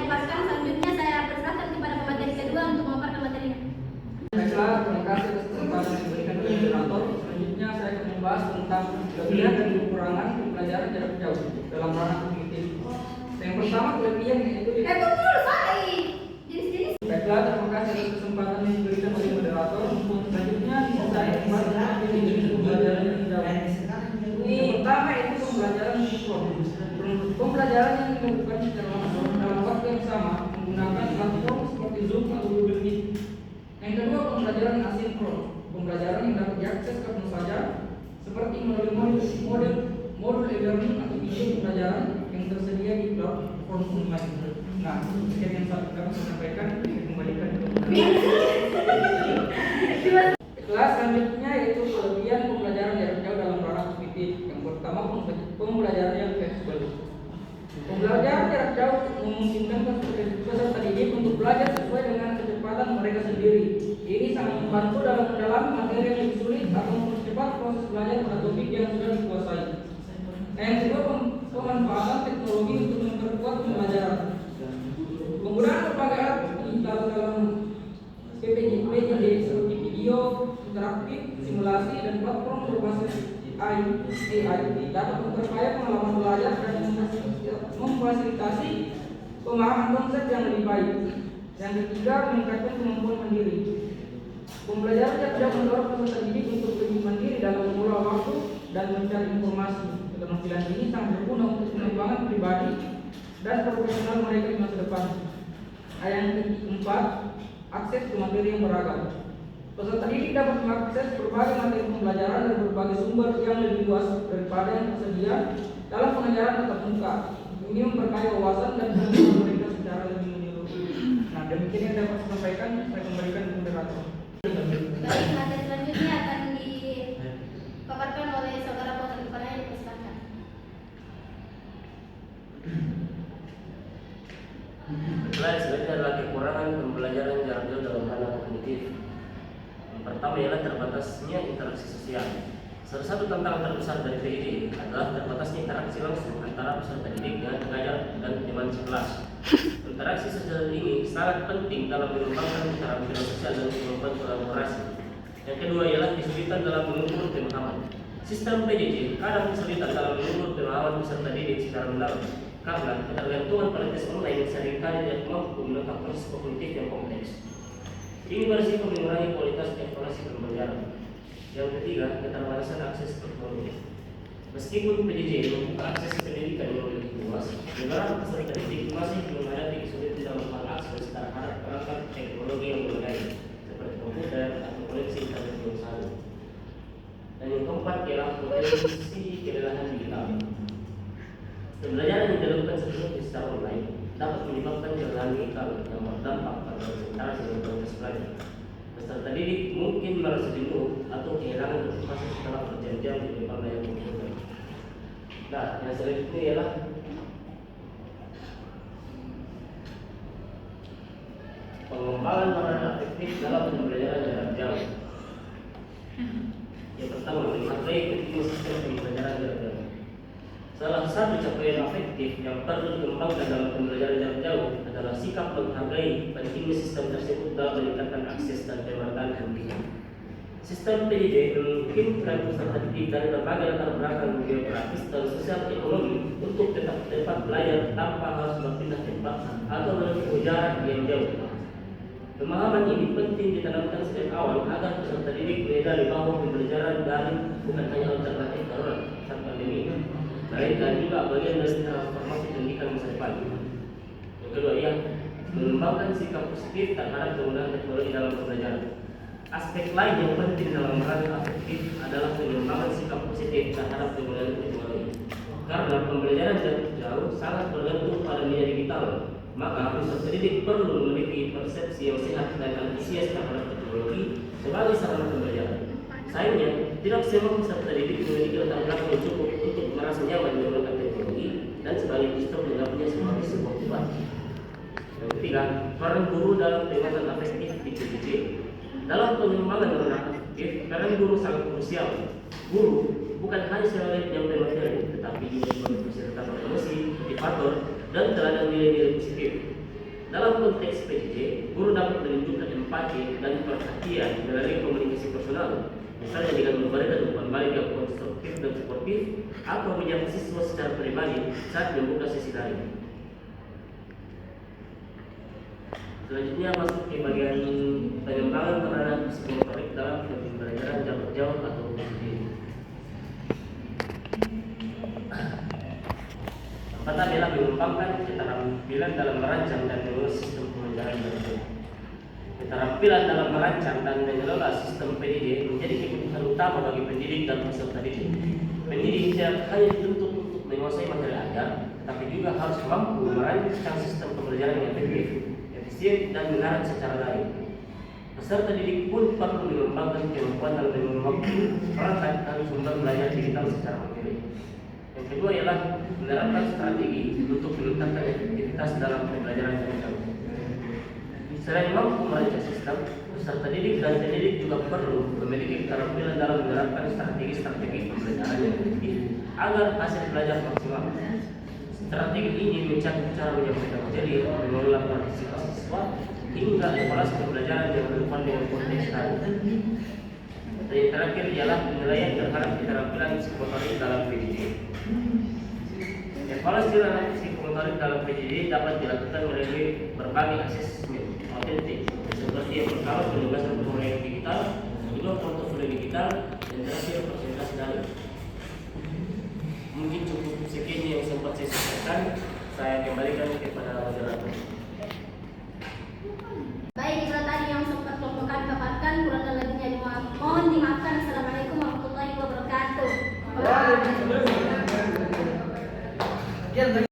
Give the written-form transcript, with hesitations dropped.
lepaskan. Selanjutnya saya persilahkan kepada pemateri kedua untuk memaparkan materinya. Baiklah, terima kasih atas kesempatan yang diberikan oleh moderator. Selanjutnya saya akan membahas tentang kelebihan dan kekurangan pembelajaran jarak jauh dalam ranah kognitif. Yang pertama, kelebihan yaitu baiklah, terima kasih atas kesempatan yang diberikan oleh moderator. Selanjutnya saya membahas tentang jenis pembelajaran yang jauh. Yang pertama itu pembelajaran sinkron. Pembelajaran yang dilakukan secara langsung dalam waktu yang sama menggunakan platform seperti Zoom atau Google Meet. Yang kedua, pembelajaran asinkron. Pembelajaran yang dapat diakses kapan saja, seperti modul e-learning atau video pembelajaran yang tersedia di platform online. Nah, sekian yang kami sampaikan, saya kembalikan ke kelas selanjutnya yaitu kelebihan pembelajaran jarak jauh dalam ranah kognitif. Yang pertama, pembelajaran yang fleksibel. Pembelajaran jarak jauh memungkinkan peserta didik untuk belajar sesuai dengan kecepatan mereka sendiri. Ini sangat membantu dalam mendalami materi yang lebih sulit atau mempercepat proses belajar pada topik yang sudah dikuasai. Yang kedua, pemanfaatan teknologi untuk memperkuat pembelajaran. Penggunaan berbagai alat dalam PJJ seperti video, interaktif, simulasi, dan platform berbasis AI dapat memperkaya pengalaman belajar dan memfasilitasi pemahaman konsep yang lebih baik. Yang ketiga, meningkatkan kemampuan mandiri. Pembelajaran jarak jauh mendorong peserta didik untuk lebih mandiri dalam mengelola waktu dan mencari informasi. Keterampilan ini sangat berguna untuk pengembangan pribadi dan profesional mereka di masa depan. Yang keempat, akses ke materi yang beragam. Peserta didik dapat mengakses berbagai materi pembelajaran dari berbagai sumber yang lebih luas daripada yang tersedia dalam pengajaran tatap muka. Ini memperkaya wawasan dan pengetahuan mereka secara lebih menyeluruh. Nah, demikian yang dapat saya sampaikan. Saya kembalikan ke moderator. Baik, materi selanjutnya akan dipaparkan oleh saudara Putra Kiparaya, dipersilakan. Selanjutnya adalah kekurangan pembelajaran jarak jauh dalam ranah kognitif. Yang pertama ialah terbatasnya interaksi sosial. Salah satu tantangan terbesar dari PJJ adalah terbatasnya interaksi langsung antara peserta didik dengan pengajar dan teman sekelas. Interaksi sosial ini sangat penting dalam mengembangkan keterampilan sosial dan kemampuan kolaborasi. Yang kedua ialah kesulitan dalam mengukur pemahaman. Sistem PJJ kadang kesulitan dalam mengukur pemahaman peserta didik secara mendalam karena ketergantungan pada tes online yang seringkali tidak mampu menangkap proses kognitif yang kompleks. Ini berisiko mengurangi kualitas evaluasi pembelajaran. Yang ketiga, keterbatasan akses teknologi. Meskipun PJJ membuka akses pendidikan yang lebih luas, beberapa peserta didik masih menghadapi kesulitan dalam mengakses terhadap perangkat teknologi yang memadai, seperti komputer atau koneksi internet yang sama. Dan yang keempat ialah potensi kelelahan digital. Pembelajaran yang dilakukan sepenuhnya secara online dapat menyebabkan kelelahan digital yang berdampak pada konsentrasi dan kualitas belajar. Peserta didik mungkin merasa jenuh atau kehilangan motivasi setelah berjam-jam di depan layar komputer. Nah, yang selanjutnya ialah pengembangan peran efektif dalam pembelajaran jarak jauh. Yang pertama, menghargai pentingnya sistem pembelajaran jarak jauh. Salah satu capaian efektif yang perlu dikembangkan dalam pembelajaran jarak jauh adalah sikap menghargai pentingnya sistem tersebut dalam meningkatkan akses dan pemanfaatan hentian. Sistem PJJ memungkinkan peserta didik dari berbagai latar belakang geografis dan sosial ekonomi untuk tetap dapat belajar tanpa harus berpindah tempat atau menempuh jarak yang jauh. Pemahaman ini penting ditanamkan sejak awal agar peserta didik menyadari bahwa pembelajaran daring bukan hanya alternatif darurat saat pandemi, melainkan juga bagian dari transformasi pendidikan masa depan. Yang kedua, ia mengembangkan sikap positif terhadap penggunaan teknologi dalam pembelajaran. Aspek lain yang penting dalam ranah afektif adalah pengembangan sikap positif terhadap penggunaan teknologi. Karena pembelajaran jarak jauh sangat bergantung pada media digital, maka peserta didik perlu memiliki persepsi yang sehat dan antusias terhadap teknologi sebagai sarana pembelajaran. Sayangnya, tidak semua peserta didik memiliki latar belakang yang cukup untuk merasa nyaman menggunakan teknologi dan sebagai justru menganggapnya sebagai sebuah beban. Yang ketiga, peran guru dalam penguatan afektif di PJJ. Dalam pengembangan ranah afektif, peran guru sangat krusial. Guru bukan hanya sebagai penyampaian materi, tetapi juga sebagai fasilitator emosi, motivator, dan teladan nilai-nilai positif. Dalam konteks PJJ, guru dapat menunjukkan empati dan perhatian melalui komunikasi personal, misalnya dengan memberikan umpan balik yang konstruktif dan suportif, atau menyapa siswa secara pribadi saat membuka sesi daring. Selanjutnya masuk ke bagian pengembangan terhadap psikomotorik dalam pembelajaran jarak jauh atau PJJ. Pertama adalah mengembangkan keterampilan dalam merancang dan mengelola sistem pembelajaran jarak jauh. Keterampilan dalam merancang dan mengelola sistem PJJ menjadi kebutuhan utama bagi pendidik dan peserta didik. Pendidik tidak hanya dituntut untuk menguasai materi ajar, tapi juga harus mampu merancang sistem pembelajaran yang efektif, efisien, dan menarik secara daring. Peserta didik pun perlu mengembangkan kemampuan dalam mengelola waktu, perangkat, dan sumber belajar digital secara mandiri. Yang kedua ialah menerapkan strategi untuk meningkatkan efektivitas dalam pembelajaran jarak jauh. Selain mampu merancang sistem, peserta didik dan pendidik juga perlu memiliki keterampilan dalam menerapkan strategi-strategi pembelajaran yang efektif agar hasil belajar maksimal. Strategi ini mencakup cara menyampaikan materi, mengelola partisipasi siswa, hingga evaluasi pembelajaran yang relevan dengan konteks tadi. Dan yang terakhir ialah penilaian terhadap keterampilan psikomotorik dalam PJJ. Evaluasi terhadap psikomotorik dalam PJJ dapat dilakukan melalui berbagai asesmen autentik, seperti yang pertama penugasan proyek digital, kedua portofolio digital, dan terakhir presentasi daring. Mungkin cukup sekian yang sempat saya sampaikan. Saya kembalikan kepada moderator. Baik, itu tadi yang sempat kami paparkan, kurang dan lebihnya mohon dimaafkan. Assalamualaikum warahmatullahi wabarakatuh.